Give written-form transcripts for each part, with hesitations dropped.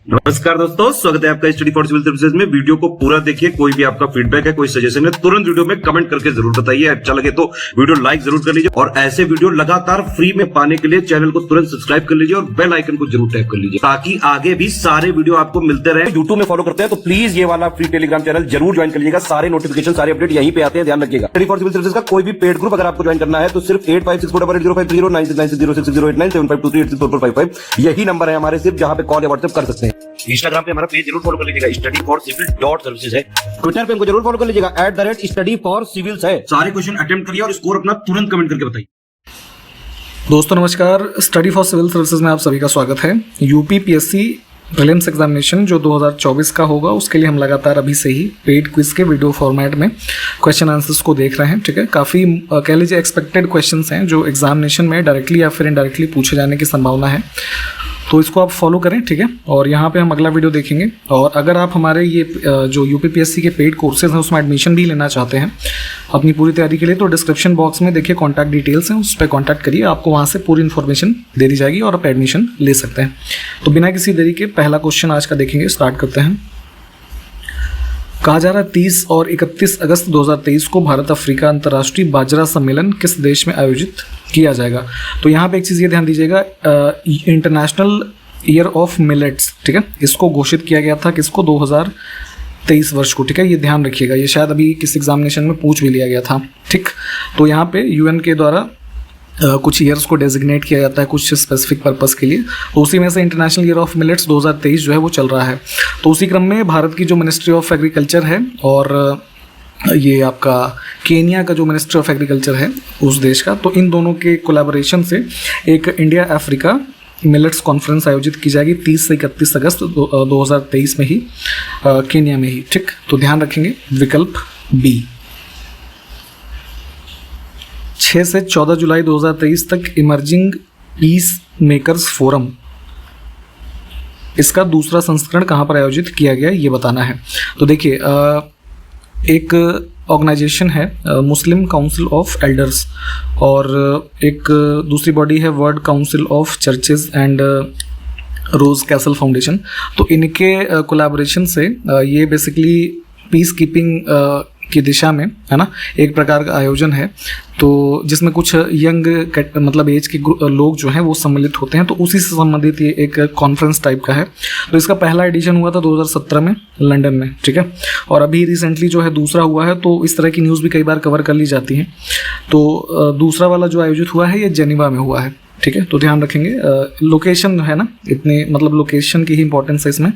नमस्कार दोस्तों, स्वागत है आपका स्टडी फॉर सिविल सर्विसेज में। वीडियो को पूरा देखिए। कोई भी आपका फीडबैक है, कोई सजेशन है, तुरंत वीडियो में कमेंट करके जरूर बताइए। अच्छा लगे तो वीडियो लाइक जरूर कर लीजिए और ऐसे वीडियो लगातार फ्री में पाने के लिए चैनल को तुरंत सब्सक्राइब कर लीजिए और बेल आइकन को जरूर टैप कर लीजिए ताकि आगे भी सारे वीडियो आपको मिलते रहे। यूट्यूब में फॉलो करते हैं तो प्लीज ये वाला फ्री टेलीग्राम चैनल जरूर ज्वाइन कर लीजिएगा। सारे नोटिफिकेशन, सारे अपडेट यहीं पे आते हैं, ध्यान रखिएगा। स्टडी फॉर सिविल सर्विसेज का कोई भी पेड ग्रुप अगर आपको ज्वाइन करना है तो सिर्फ 856480560660897523864455 यही नंबर है हमारे, सिर्फ जहां पे कॉल या व्हाट्सएप कर सकते हैं। इंस्टाग्राम पे हमारा पेज जरूर फॉलो कर लीजिएगा, studyforcivil.services है। ट्विटर पे हमको जरूर फॉलो कर लीजिएगा, @studyforcivils है। सारे क्वेश्चन अटेम्प्ट करिए और स्कोर अपना तुरंत कमेंट करके बताइए। दोस्तों नमस्कार, स्टडी फॉर सिविल सर्विसेज में आप सभी का स्वागत है। यूपी पीएससी प्रीलिम्स एग्जामिनेशन जो 2024 का होगा उसके लिए हम लगातार अभी से ही पेड क्विज के वीडियो फॉर्मेट में क्वेश्चन आंसर्स को देख रहे हैं। ठीक है, काफ़ी कह लीजिए एक्सपेक्टेड क्वेश्चंस हैं जो एग्जामिनेशन में डायरेक्टली या फिर इनडायरेक्टली पूछे जाने की संभावना है, तो इसको आप फॉलो करें। ठीक है, और यहाँ पे हम अगला वीडियो देखेंगे। और अगर आप हमारे ये जो यूपीपीएससी के पेड कोर्सेज हैं उसमें एडमिशन भी लेना चाहते हैं अपनी पूरी तैयारी के लिए, तो डिस्क्रिप्शन बॉक्स में देखिए कॉन्टैक्ट डिटेल्स हैं, उस पर कॉन्टैक्ट करिए, आपको वहाँ से पूरी इन्फॉर्मेशन दे दी जाएगी और आप एडमिशन ले सकते हैं। तो बिना किसी देरी के पहला क्वेश्चन आज का देखेंगे, स्टार्ट करते हैं। कहा जा रहा है 30 और 31 अगस्त 2023 को भारत अफ्रीका अंतर्राष्ट्रीय बाजरा सम्मेलन किस देश में आयोजित किया जाएगा। तो यहाँ पे एक चीज़ ये ध्यान दीजिएगा, इंटरनेशनल ईयर ऑफ मिलेट्स, ठीक है, इसको घोषित किया गया था किसको, 2023 वर्ष को। ठीक है, ये ध्यान रखिएगा, ये शायद अभी किस एग्जामिनेशन में पूछ भी लिया गया था। ठीक, तो यहाँ पे यूएन के द्वारा कुछ ईयर्स को डेजिग्नेट किया जाता है कुछ स्पेसिफिक पर्पस के लिए, तो उसी में से इंटरनेशनल ईयर ऑफ मिलेट्स 2023 जो है वो चल रहा है। तो उसी क्रम में भारत की जो मिनिस्ट्री ऑफ एग्रीकल्चर है और ये आपका केनिया का जो मिनिस्ट्री ऑफ एग्रीकल्चर है उस देश का, तो इन दोनों के कोलैबोरेशन से एक इंडिया अफ्रीका मिलेट्स कॉन्फ्रेंस आयोजित की जाएगी 30 से 31 अगस्त 2023 में ही केनिया में ही। ठीक, तो ध्यान रखेंगे विकल्प बी। 6 से 14 जुलाई 2023 तक इमर्जिंग पीस मेकर्स फोरम, इसका दूसरा संस्करण कहाँ पर आयोजित किया गया ये बताना है। तो देखिए एक ऑर्गेनाइजेशन है मुस्लिम काउंसिल ऑफ एल्डर्स और एक दूसरी बॉडी है World Council of Churches and Rose Castle Foundation. तो इनके कोलैबोरेशन से ये बेसिकली पीस कीपिंग की दिशा में है ना एक प्रकार का आयोजन है, तो जिसमें कुछ यंग मतलब एज के लोग जो हैं वो सम्मिलित होते हैं, तो उसी से संबंधित ये एक कॉन्फ्रेंस टाइप का है। तो इसका पहला एडिशन हुआ था 2017 में लंदन में। ठीक है, और अभी रिसेंटली जो है दूसरा हुआ है, तो इस तरह की न्यूज़ भी कई बार कवर कर ली जाती हैं। तो दूसरा वाला जो आयोजित हुआ है ये जेनीवा में हुआ है। ठीक है, तो ध्यान रखेंगे लोकेशन है ना, इतने मतलब लोकेशन की ही इंपॉर्टेंस है इसमें,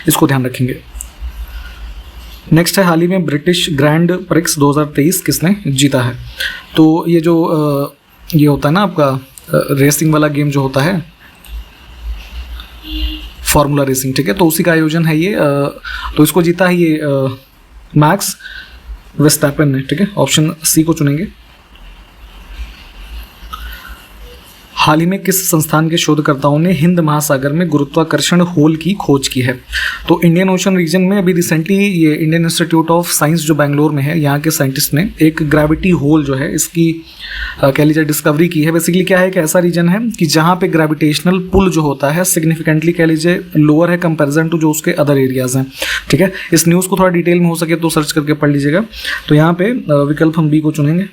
इसको ध्यान रखेंगे। नेक्स्ट है हाल ही में ब्रिटिश ग्रैंड प्रिक्स 2023 किसने जीता है। तो ये जो ये होता है ना आपका रेसिंग वाला गेम जो होता है फार्मूला रेसिंग, ठीक है, तो उसी का आयोजन है ये। तो इसको जीता है ये मैक्स वर्स्टैपेन ने। ठीक है, ऑप्शन सी को चुनेंगे। हाल ही में किस संस्थान के शोधकर्ताओं ने हिंद महासागर में गुरुत्वाकर्षण होल की खोज की है। तो इंडियन ओशन रीजन में अभी रिसेंटली ये इंडियन इंस्टीट्यूट ऑफ साइंस जो बेंगलोर में है, यहाँ के साइंटिस्ट ने एक ग्रेविटी होल जो है इसकी कह लीजिए डिस्कवरी की है। बेसिकली क्या है, एक ऐसा रीजन है कि जहाँ पे ग्रेविटेशनल पुल जो होता है सिग्निफिकेंटली कह लीजिए लोअर है कंपेरिजन टू जो उसके अदर एरियाज हैं। ठीक है, इस न्यूज़ को थोड़ा डिटेल में हो सके तो सर्च करके पढ़ लीजिएगा। तो यहाँ पे विकल्प हम बी को चुनेंगे।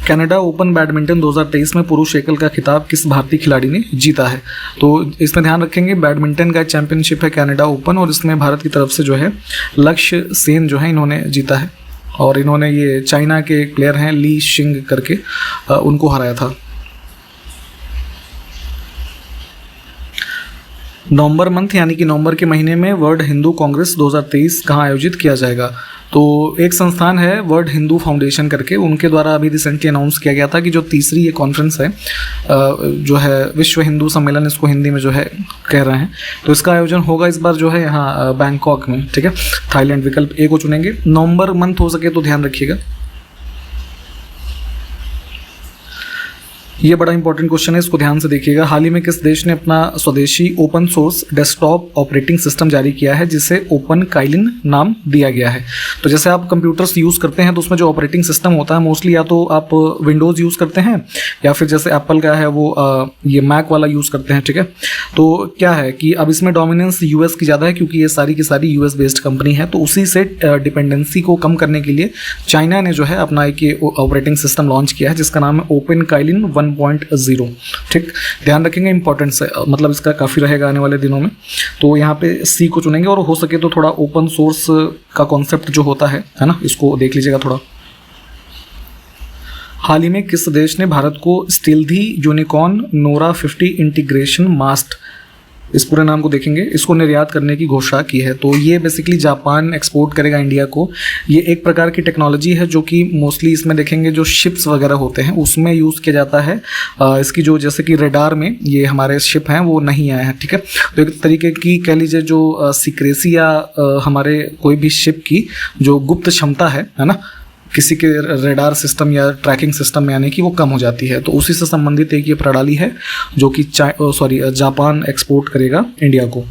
कनाडा ओपन बैडमिंटन 2023 में पुरुष एकल का खिताब किस भारतीय खिलाड़ी ने जीता है। तो इसमें ध्यान रखेंगे बैडमिंटन का चैंपियनशिप है कनाडा ओपन और इसमें भारत की तरफ से जो है लक्ष्य सेन जो है इन्होंने जीता है और इन्होंने ये चाइना के एक प्लेयर हैं ली शिंग करके उनको हराया था। नवंबर मंथ यानी कि नवंबर के महीने में वर्ल्ड हिंदू कांग्रेस 2023 कहाँ आयोजित किया जाएगा। तो एक संस्थान है वर्ल्ड हिंदू फाउंडेशन करके, उनके द्वारा अभी रिसेंटली अनाउंस किया गया था कि जो तीसरी ये कॉन्फ्रेंस है जो है विश्व हिंदू सम्मेलन, इसको हिंदी में जो है कह रहे हैं, तो इसका आयोजन होगा इस बार जो है यहाँ बैंकॉक में। ठीक है, थाईलैंड, विकल्प ए को चुनेंगे। नवंबर मंथ हो सके तो ध्यान रखिएगा। ये बड़ा इंपॉर्टेंट क्वेश्चन है, इसको ध्यान से देखिएगा। हाल ही में किस देश ने अपना स्वदेशी open source desktop operating system जारी किया है जिसे ओपन काइलिन नाम दिया गया है? तो जैसे आप कंप्यूटर्स यूज़ करते हैं तो उसमें जो ऑपरेटिंग सिस्टम होता है मोस्टली या तो आप विंडोज़ यूज़ करते हैं या फिर जैसे एप्पल का है वो ये मैक वाला यूज़ करते हैं, ठीक है। तो क्या है कि अब इसमें डोमिनेंस यूएस की ज़्यादा है क्योंकि ये सारी की सारी यूएस बेस्ड कंपनी है। तो उसी से डिपेंडेंसी को कम करने के लिए चाइना ने जो है अपना एक ऑपरेटिंग सिस्टम लॉन्च किया है जिसका नाम है ओपन काइलिन 1.0, ठीक। ध्यान रखेंगे, इंपॉर्टेंस है, मतलब इसका काफ़ी रहेगा आने वाले दिनों में। तो यहाँ पे सी को चुनेंगे और हो सके तो थोड़ा ओपन सोर्स का कॉन्सेप्ट जो होता है ना, इसको देख लीजिएगा थोड़ा। हाल ही में किस देश ने भारत को स्टील्थी यूनिकॉर्न नोरा 50 इंटीग्रेशन मास्ट, इस पूरे नाम को देखेंगे, इसको निर्यात करने की घोषणा की है? तो ये बेसिकली जापान एक्सपोर्ट करेगा इंडिया को। ये एक प्रकार की टेक्नोलॉजी है जो कि मोस्टली इसमें देखेंगे जो शिप्स वगैरह होते हैं उसमें यूज़ किया जाता है। इसकी जो जैसे कि रेडार में ये हमारे शिप हैं वो नहीं आए हैं, ठीक है। तो एक तरीके की कह लीजिए जो सीक्रेसी या हमारे कोई भी शिप की जो गुप्त क्षमता है ना, किसी के रेडार सिस्टम या ट्रैकिंग सिस्टम में आने की वो कम हो जाती है। तो उसी से संबंधित एक ये प्रणाली है जो कि जापान एक्सपोर्ट करेगा इंडिया को।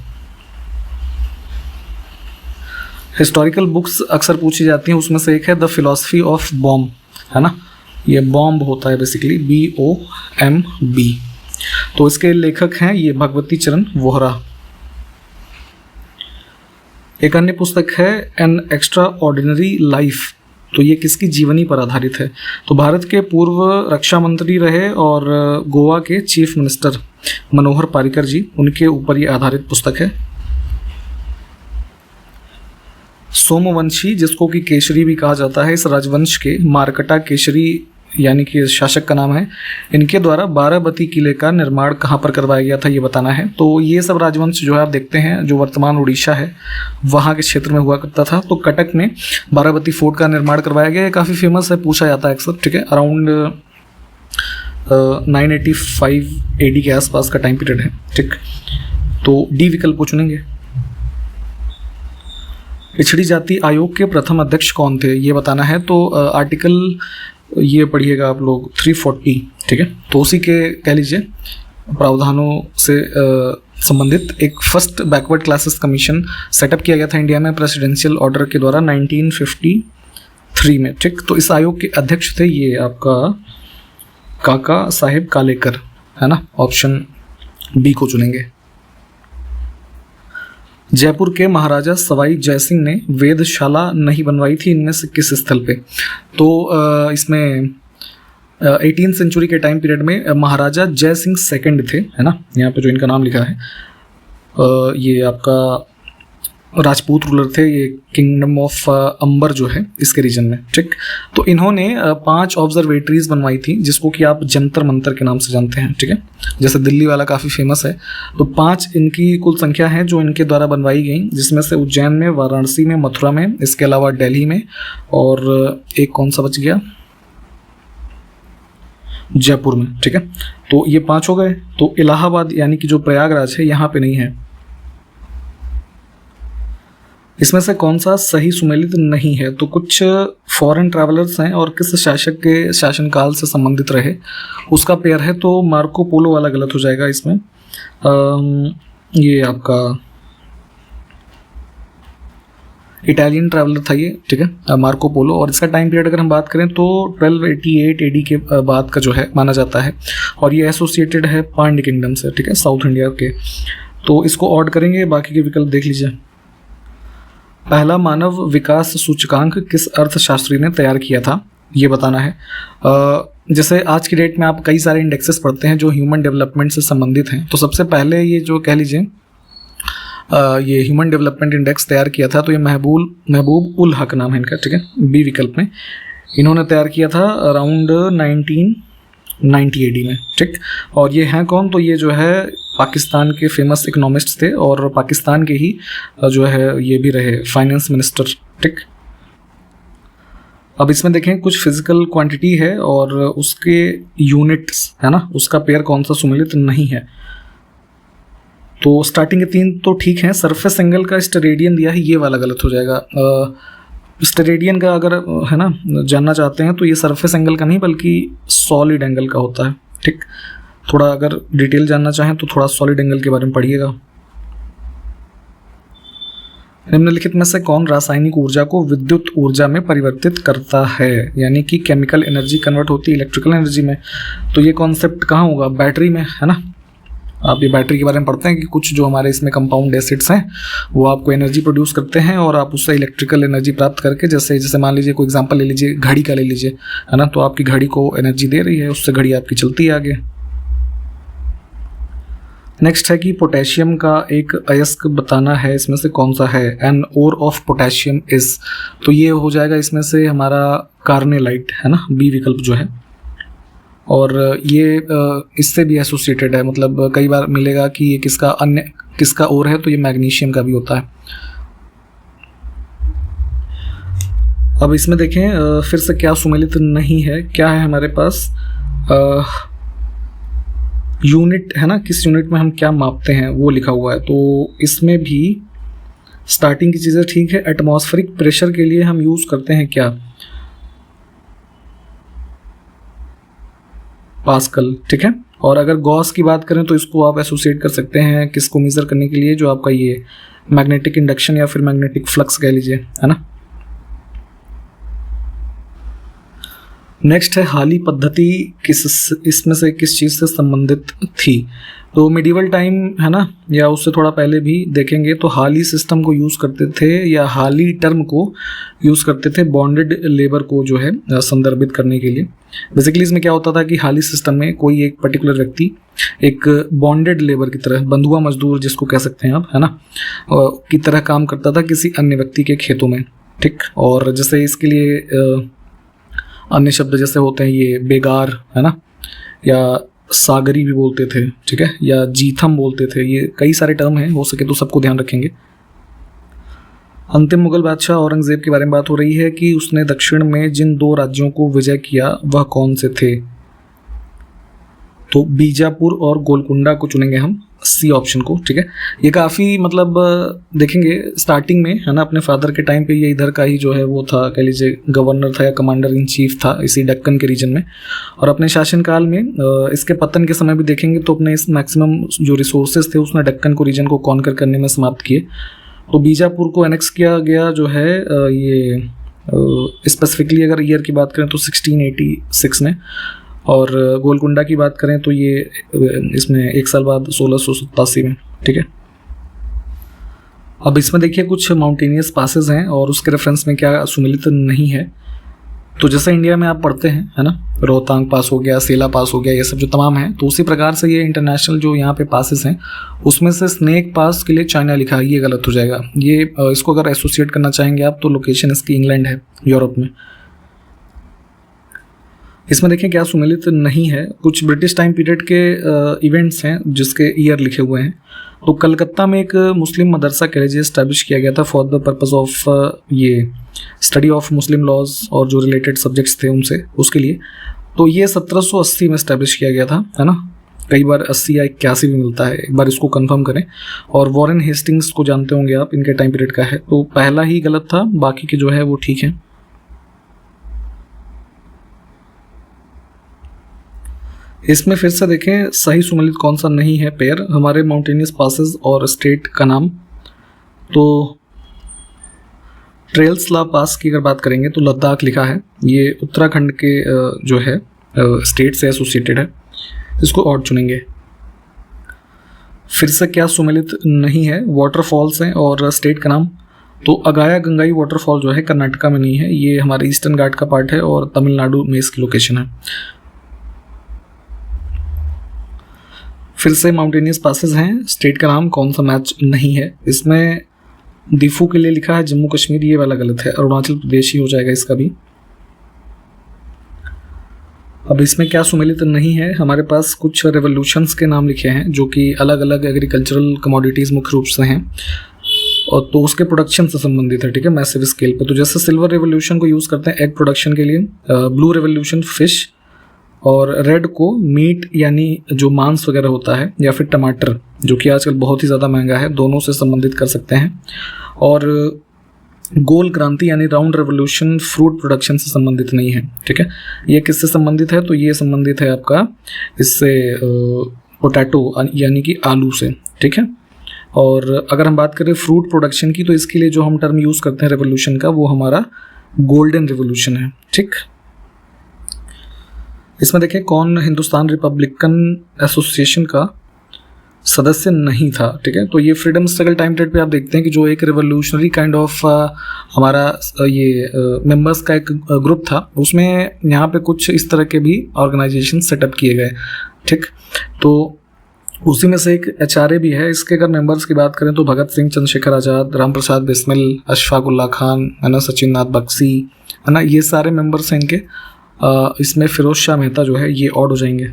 हिस्टोरिकल बुक्स अक्सर पूछी जाती हैं, उसमें से एक है द फिलॉसफी ऑफ बॉम्ब, है ना। ये बॉम्ब होता है बेसिकली BOMB। तो इसके लेखक हैं ये भगवती चरण वोहरा। एक अन्य पुस्तक है एन एक्स्ट्रा ऑर्डिनरी लाइफ, तो ये किसकी जीवनी पर आधारित है? तो भारत के पूर्व रक्षा मंत्री रहे और गोवा के चीफ मिनिस्टर मनोहर पारिकर जी, उनके ऊपर ये आधारित पुस्तक है। सोमवंशी, जिसको कि केसरी भी कहा जाता है, इस राजवंश के मारकटा केसरी यानी कि शासक का नाम है, इनके द्वारा बाराबती किले का निर्माण कहाँ पर करवाया गया था ये बताना है। तो ये सब राजवंश जो है आप देखते हैं जो वर्तमान उड़ीसा है वहाँ के क्षेत्र में हुआ करता था। तो कटक में बाराबती फोर्ट का निर्माण करवाया गया, ये काफ़ी फेमस है, पूछा जाता है अक्सर, ठीक है। अराउंड 985 AD के आसपास का टाइम पीरियड है, ठीक। तो डी विकल्प को चुनेंगे। पिछड़ी जाति आयोग के प्रथम अध्यक्ष कौन थे ये बताना है। तो आर्टिकल ये पढ़िएगा आप लोग 340, ठीक है। तो उसी के कह लीजिए प्रावधानों से संबंधित एक first backward classes commission setup किया गया था इंडिया में प्रेसिडेंशियल ऑर्डर के द्वारा 1953 में, ठीक। तो इस आयोग के अध्यक्ष थे ये आपका काका साहेब कालेकर, है ना। ऑप्शन बी को चुनेंगे। जयपुर के महाराजा सवाई जयसिंह ने वेधशाला नहीं बनवाई थी इनमें से किस स्थल पे? तो इसमें 18वीं सेंचुरी के टाइम पीरियड में महाराजा जयसिंह सेकंड थे, है ना। यहाँ पे जो इनका नाम लिखा है ये आपका राजपूत रूलर थे, ये किंगडम ऑफ अंबर जो है इसके रीजन में, ठीक। तो इन्होंने 5 ऑब्जर्वेटरीज बनवाई थी जिसको कि आप जंतर मंतर के नाम से जानते हैं, ठीक है। जैसे दिल्ली वाला काफ़ी फेमस है। तो 5 इनकी कुल संख्या है जो इनके द्वारा बनवाई गई, जिसमें से उज्जैन में, वाराणसी में, मथुरा में, इसके अलावा दिल्ली में, और एक कौन सा बच गया, जयपुर में, ठीक है। तो ये 5 हो गए। तो इलाहाबाद यानी कि जो प्रयागराज है यहाँ पे नहीं है। इसमें से कौन सा सही सुमेलित नहीं है? तो कुछ फॉरेन ट्रैवलर्स हैं और किस शासक के शासनकाल से संबंधित रहे उसका पेयर है। तो मार्को पोलो वाला गलत हो जाएगा इसमें। ये आपका इटालियन ट्रैवलर था ये, ठीक है, मार्को पोलो। और इसका टाइम पीरियड अगर हम बात करें तो 1288 AD के बाद का जो है माना जाता है, और ये एसोसिएटेड है पांड्य किंगडम से, ठीक है, साउथ इंडिया के। तो इसको ऑड करेंगे, बाकी के विकल्प देख लीजिए। पहला मानव विकास सूचकांक किस अर्थशास्त्री ने तैयार किया था ये बताना है। जैसे आज की डेट में आप कई सारे इंडेक्सेस पढ़ते हैं जो ह्यूमन डेवलपमेंट से संबंधित हैं। तो सबसे पहले ये जो कह लीजिए ये ह्यूमन डेवलपमेंट इंडेक्स तैयार किया था, तो ये महबूब उल हक नाम है इनका, ठीक है, बी विकल्प में। इन्होंने तैयार किया था अराउंड 1990 AD में, ठीक। और ये हैं कौन? तो ये जो है पाकिस्तान के फेमस इकोनॉमिस्ट थे और पाकिस्तान के ही जो है ये भी रहे फाइनेंस मिनिस्टर, ठीक। अब इसमें देखें कुछ फिजिकल क्वांटिटी है और उसके यूनिट्स, है ना, उसका पेयर कौन सा सुमेलित नहीं है। तो स्टार्टिंग के 3 तो ठीक हैं। सरफेस एंगल का स्टेरेडियन दिया है, ये वाला गलत हो जाएगा। स्टेरेडियन का अगर है ना जानना चाहते हैं तो ये सरफेस एंगल का नहीं बल्कि सॉलिड एंगल का होता है, ठीक, थोड़ा अगर डिटेल जानना चाहें तो थोड़ा सॉलिड एंगल के बारे में पढ़िएगा। निम्नलिखित में से कौन रासायनिक ऊर्जा को विद्युत ऊर्जा में परिवर्तित करता है, यानी कि केमिकल एनर्जी कन्वर्ट होती है इलेक्ट्रिकल एनर्जी में। तो ये कॉन्सेप्ट कहाँ होगा, बैटरी में, है ना। आप ये बैटरी के बारे में पढ़ते हैं कि कुछ जो हमारे इसमें कंपाउंड एसिड्स हैं वो आपको एनर्जी प्रोड्यूस करते हैं और आप उससे इलेक्ट्रिकल एनर्जी प्राप्त करके, जैसे मान लीजिए कोई एग्जांपल ले लीजिए, घड़ी का ले लीजिए, है ना। तो आपकी घड़ी को एनर्जी दे रही है, उससे घड़ी आपकी चलती है आगे। नेक्स्ट है कि पोटेशियम का एक अयस्क बताना है, इसमें से कौन सा है। An ore of potassium is, तो ये हो जाएगा इसमें से हमारा कार्नेलाइट, है ना, बी विकल्प जो है। और ये इससे भी एसोसिएटेड है, मतलब कई बार मिलेगा कि ये किसका और है, तो ये मैग्नीशियम का भी होता है। अब इसमें देखें फिर से क्या सुमेलित नहीं है, क्या है हमारे पास यूनिट, है ना, किस यूनिट में हम क्या मापते हैं वो लिखा हुआ है। तो इसमें भी स्टार्टिंग की चीज़ें ठीक है। एटमॉस्फेरिक प्रेशर के लिए हम यूज़ करते हैं क्या, पास्कल, ठीक है। और अगर गॉस की बात करें तो इसको आप एसोसिएट कर सकते हैं किसको मेजर करने के लिए, जो आपका ये मैग्नेटिक इंडक्शन या फिर मैग्नेटिक फ्लक्स कह लीजिए, है ना। नेक्स्ट है हाली पद्धति इसमें से किस चीज़ से संबंधित थी। तो मिडिवल टाइम, है ना, या उससे थोड़ा पहले भी देखेंगे तो हाली सिस्टम को यूज़ करते थे, या हाली टर्म को यूज़ करते थे बॉन्डेड लेबर को जो है संदर्भित करने के लिए। बेसिकली इसमें क्या होता था कि हाली सिस्टम में कोई एक पर्टिकुलर व्यक्ति एक बॉन्डेड लेबर की तरह, बंधुआ मजदूर जिसको कह सकते हैं आप, है ना, की तरह काम करता था किसी अन्य व्यक्ति के खेतों में, ठीक। और जैसे इसके लिए अन्य शब्द जैसे होते हैं ये बेगार, है ना, या सागरी भी बोलते थे, ठीक है, या जीथम बोलते थे। ये कई सारे टर्म हैं, हो सके तो सबको ध्यान रखेंगे। अंतिम मुगल बादशाह औरंगजेब के बारे में बात हो रही है कि उसने दक्षिण में जिन 2 राज्यों को विजय किया वह कौन से थे। तो बीजापुर और गोलकुंडा को चुनेंगे हम, सी ऑप्शन को, ठीक है। ये काफ़ी मतलब देखेंगे स्टार्टिंग में, है ना, अपने फादर के टाइम पे ये इधर का ही जो है वो था, कह लीजिए गवर्नर था या कमांडर इन चीफ था इसी दक्कन के रीजन में। और अपने शासनकाल में इसके पतन के समय भी देखेंगे तो अपने इस मैक्सिमम जो रिसोर्सेज थे उसने दक्कन को रीजन को कॉन्कर करने में समाप्त किए। तो बीजापुर को एनेक्स किया गया जो है ये स्पेसिफिकली अगर ईयर की बात करें तो 1686 में, और गोलकुंडा की बात करें तो ये इसमें 1 साल बाद 1687 में, ठीक है। अब इसमें देखिए कुछ माउंटेनियस पासेस हैं और उसके रेफरेंस में क्या सुमेलित नहीं है। तो जैसे इंडिया में आप पढ़ते हैं, है ना, रोहतांग पास हो गया, सेला पास हो गया, ये सब जो तमाम हैं, तो उसी प्रकार से ये इंटरनेशनल जो यहाँ पे पासेस हैं उसमें से स्नेक पास के लिए चाइना लिखा है, ये गलत हो जाएगा। ये इसको अगर एसोसिएट करना चाहेंगे आप तो लोकेशन इसकी इंग्लैंड है, यूरोप में। इसमें देखें क्या सुमेलित नहीं है। कुछ ब्रिटिश टाइम पीरियड के इवेंट्स हैं जिसके ईयर लिखे हुए हैं। तो कलकत्ता में एक मुस्लिम मदरसा कह लीजिए इस्टेब्लिश किया गया था फॉर द पर्पस ऑफ ये स्टडी ऑफ मुस्लिम लॉज और जो रिलेटेड सब्जेक्ट्स थे उनसे, उसके लिए। तो ये 1780 में इस्टेब्लिश किया गया था, है ना। कई बार 80 या 81 भी मिलता है, एक बार इसको कंफर्म करें। और वॉरेन हेस्टिंग्स को जानते होंगे आप, इनके टाइम पीरियड का है। तो पहला ही गलत था, बाकी के जो है वो ठीक है। इसमें फिर से देखें सही सुमेलित कौन सा नहीं है पेयर, हमारे माउंटेनियस पासेस और स्टेट का नाम। तो ट्रेल्सला पास की अगर बात करेंगे तो लद्दाख लिखा है, ये उत्तराखंड के जो है स्टेट से एसोसिएटेड है, इसको और चुनेंगे। फिर से क्या सुमेलित नहीं है, वाटरफॉल्स हैं और स्टेट का नाम। तो अगाया गंगाई वाटरफॉल जो है कर्नाटका में नहीं है, ये हमारे ईस्टर्न घाट का पार्ट है और तमिलनाडु में इसकी लोकेशन है। फिर से माउंटेनियस पासेस हैं, स्टेट का नाम कौन सा मैच नहीं है। इसमें दीफू के लिए लिखा है जम्मू कश्मीर, ये वाला गलत है, अरुणाचल प्रदेश ही हो जाएगा इसका भी। अब इसमें क्या सुमेलित नहीं है, हमारे पास कुछ रेवोल्यूशंस के नाम लिखे हैं जो कि अलग अलग एग्रीकल्चरल कमोडिटीज़ मुख्य रूप से हैं और तो उसके प्रोडक्शन से संबंधित है, ठीक है, मैसिव स्केल पे। तो जैसे सिल्वर रेवोल्यूशन को यूज़ करते हैं एग प्रोडक्शन के लिए, ब्लू रेवोल्यूशन फिश, और रेड को मीट यानी जो मांस वगैरह होता है, या फिर टमाटर जो कि आजकल बहुत ही ज़्यादा महंगा है, दोनों से संबंधित कर सकते हैं। और गोल क्रांति यानी राउंड रेवोल्यूशन फ्रूट प्रोडक्शन से संबंधित नहीं है, ठीक है। ये किससे संबंधित है? तो ये संबंधित है आपका इससे पोटैटो यानी कि आलू से, ठीक है। और अगर हम बात करें फ्रूट प्रोडक्शन की, तो इसके लिए जो हम टर्म यूज़ करते हैं रेवोल्यूशन का, वो हमारा गोल्डन रेवोल्यूशन है, ठीक। इसमें देखिए कौन हिंदुस्तान रिपब्लिकन एसोसिएशन का सदस्य नहीं था, ठीक है। तो ये फ्रीडम स्ट्रगल टाइम पीरियड पे आप देखते हैं कि जो एक रेवोल्यूशनरी काइंड ऑफ हमारा ये मेंबर्स का एक ग्रुप था, उसमें यहाँ पे कुछ इस तरह के भी ऑर्गेनाइजेशन सेटअप किए गए, ठीक। तो उसी में से एक HRA भी है। इसके अगर मेंबर्स की बात करें तो भगत सिंह, चंद्रशेखर आज़ाद, राम प्रसाद बिस्मिल, अशफाक उल्ला खान, है ना, सचिन नाथ बख्शी, है ना, ये सारे मेंबर्स हैं इनके। इसमें फिरोज शाह मेहता जो है ये ऑड हो जाएंगे।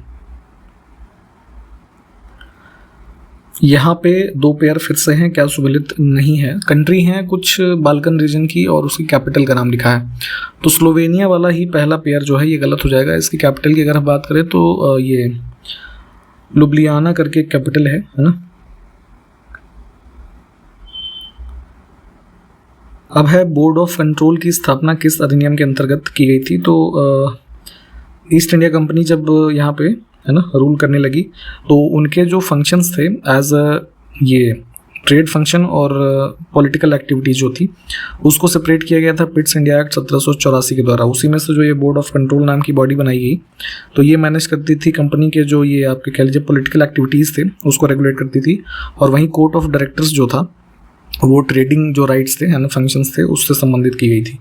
यहाँ पे 2 पेयर फिर से हैं, क्या सुमेलित नहीं है। कंट्री हैं कुछ बाल्कन रीजन की और उसकी कैपिटल का नाम लिखा है। तो स्लोवेनिया वाला ही पहला पेयर जो है ये गलत हो जाएगा। इसकी कैपिटल की अगर हम बात करें तो ये लुब्लियाना करके एक कैपिटल है ना। अब है बोर्ड ऑफ कंट्रोल की स्थापना किस अधिनियम के अंतर्गत की गई थी? तो ईस्ट इंडिया कंपनी जब यहाँ पे है ना रूल करने लगी, तो उनके जो फंक्शंस थे एज ये ट्रेड फंक्शन और पॉलिटिकल एक्टिविटीज जो थी उसको सेपरेट किया गया था पिट्स इंडिया एक्ट 1784 के द्वारा। उसी में से जो ये बोर्ड ऑफ कंट्रोल नाम की बॉडी बनाई गई, तो ये मैनेज करती थी कंपनी के जो ये आपके कह लीजिए पॉलिटिकल एक्टिविटीज़ थे उसको रेगुलेट करती थी। और वहीं कोर्ट ऑफ डायरेक्टर्स जो था वो ट्रेडिंग जो राइट्स थे है ना फंक्शंस थे उससे संबंधित की गई थी।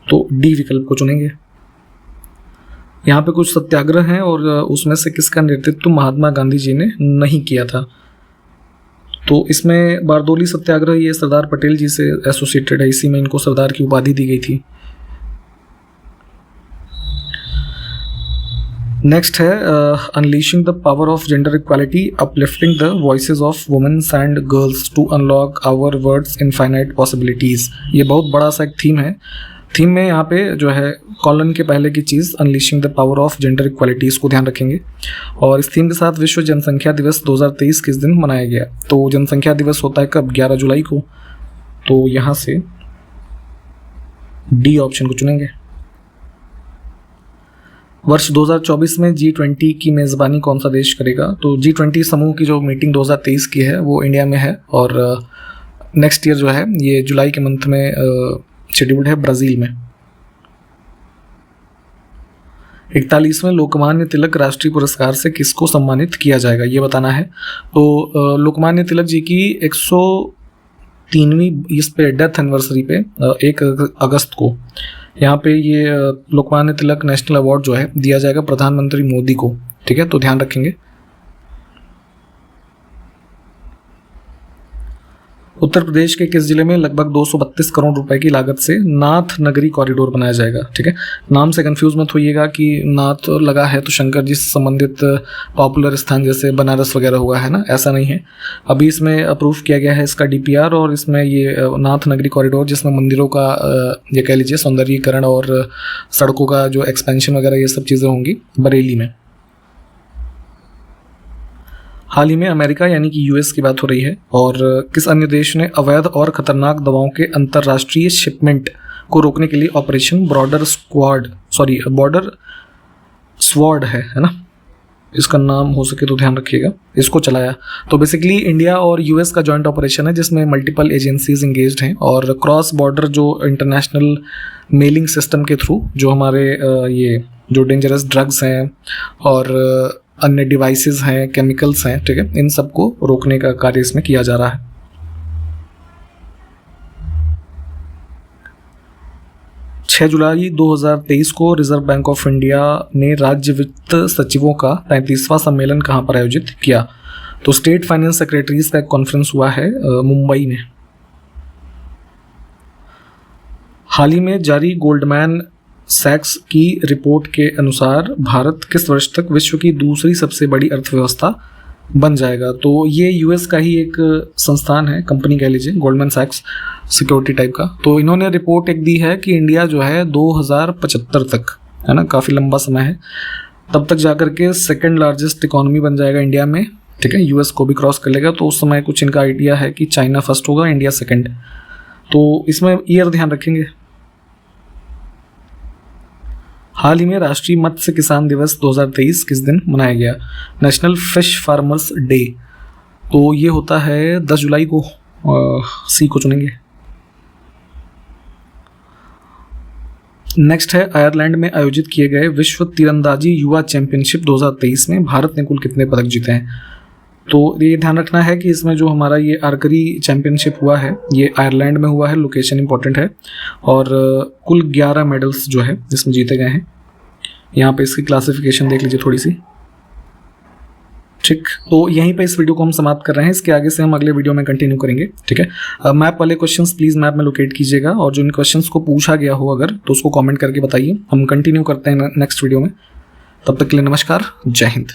तो डी विकल्प को चुनेंगे। यहाँ पे कुछ सत्याग्रह हैं और उसमें से किसका नेतृत्व महात्मा गांधी जी ने नहीं किया था? तो इसमें बारदोली सत्याग्रह ये सरदार पटेल जी से एसोसिएटेड है, इसी में इनको सरदार की उपाधि दी गई थी। नेक्स्ट है unleashing the power of gender equality, uplifting the voices of womens and girls to unlock our words infinite possibilities. ये बहुत बड़ा सा एक थीम है। थीम में यहाँ पे जो है कॉलन के पहले की चीज़ unleashing the power of gender equalities को ध्यान रखेंगे। और इस थीम के साथ विश्व जनसंख्या दिवस 2023 किस दिन मनाया गया? तो जनसंख्या दिवस होता है कब? 11 जुलाई को। तो यहाँ से डी ऑप्शन को चुनेंगे। वर्ष 2024 में G20 की मेज़बानी कौन सा देश करेगा? तो G20 समूह की जो मीटिंग 2023 की है वो इंडिया में है और नेक्स्ट ईयर जो है ये जुलाई के मंथ में शेड्यूल्ड है ब्राज़ील में। 41वें लोकमान्य तिलक राष्ट्रीय पुरस्कार से किसको सम्मानित किया जाएगा ये बताना है। तो लोकमान्य तिलक जी की 103वीं इस पे डेथ एनिवर्सरी पे 1 अगस्त को यहाँ पे ये लोकमान्य तिलक नेशनल अवार्ड जो है दिया जाएगा प्रधानमंत्री मोदी को, ठीक है। तो ध्यान रखेंगे। उत्तर प्रदेश के किस जिले में लगभग 232 करोड़ रुपए की लागत से नाथ नगरी कॉरिडोर बनाया जाएगा? ठीक है, नाम से कंफ्यूज मत होइएगा कि नाथ लगा है तो शंकर जी से संबंधित पॉपुलर स्थान जैसे बनारस वगैरह हुआ है ना, ऐसा नहीं है। अभी इसमें अप्रूव किया गया है इसका DPR और इसमें ये नाथ नगरी कॉरिडोर जिसमें मंदिरों का ये कह लीजिए सौंदर्यीकरण और सड़कों का जो एक्सपेंशन वगैरह ये सब चीज़ें होंगी बरेली में। हाल ही में अमेरिका यानी कि US की बात हो रही है और किस अन्य देश ने अवैध और खतरनाक दवाओं के अंतर्राष्ट्रीय शिपमेंट को रोकने के लिए ऑपरेशन बॉर्डर स्वॉर्ड है ना, इसका नाम हो सके तो ध्यान रखिएगा, इसको चलाया। तो बेसिकली इंडिया और US का जॉइंट ऑपरेशन है जिसमें मल्टीपल एजेंसीज इंगेज्ड हैं और क्रॉस बॉर्डर जो इंटरनेशनल मेलिंग सिस्टम के थ्रू जो हमारे ये जो डेंजरस ड्रग्स हैं और अन्य डिवाइसेस हैं, केमिकल्स हैं, ठीक है, इन सबको रोकने का कार्य इसमें किया जा रहा है। छह जुलाई 2023 को रिजर्व बैंक ऑफ इंडिया ने राज्य वित्त सचिवों का 35वां सम्मेलन कहाँ पर आयोजित किया? तो स्टेट फाइनेंस सेक्रेटरीज का एक कॉन्फ्रेंस हुआ है मुंबई में। हाल ही में जारी गोल्डमैन सैक्स की रिपोर्ट के अनुसार भारत किस वर्ष तक विश्व की दूसरी सबसे बड़ी अर्थव्यवस्था बन जाएगा? तो ये US का ही एक संस्थान है, कंपनी कह लीजिए, गोल्डमैन सैक्स सिक्योरिटी टाइप का। तो इन्होंने रिपोर्ट एक दी है कि इंडिया जो है 2075 तक, है ना, काफ़ी लंबा समय है, तब तक जाकर के सेकेंड लार्जेस्ट इकोनॉमी बन जाएगा इंडिया में, ठीक है, US को भी क्रॉस कर लेगा। तो उस समय कुछ इनका आइडिया है कि चाइना फर्स्ट होगा, इंडिया सेकेंड। तो इसमें ईयर ध्यान रखेंगे। हाल ही में राष्ट्रीय मत्स्य किसान दिवस 2023 किस दिन मनाया गया? नेशनल फिश फार्मर्स डे, तो ये होता है 10 जुलाई को। सी को चुनेंगे। नेक्स्ट है, आयरलैंड में आयोजित किए गए विश्व तीरंदाजी युवा चैंपियनशिप 2023 में भारत ने कुल कितने पदक जीते हैं? तो ये ध्यान रखना है कि इसमें जो हमारा ये आर्करी चैंपियनशिप हुआ है ये आयरलैंड में हुआ है, लोकेशन इंपॉर्टेंट है, और कुल 11 मेडल्स जो है इसमें जीते गए हैं। यहाँ पे इसकी क्लासिफिकेशन देख लीजिए थोड़ी सी। ठीक, तो यहीं पे इस वीडियो को हम समाप्त कर रहे हैं। इसके आगे से हम अगले वीडियो में कंटिन्यू करेंगे। ठीक है, मैप वाले क्वेश्चंस प्लीज़ मैप में लोकेट कीजिएगा, और जो इन क्वेश्चंस को पूछा गया हो अगर तो उसको कमेंट करके बताइए। हम कंटिन्यू करते हैं नेक्स्ट वीडियो में। तब तक के लिए नमस्कार, जय हिंद।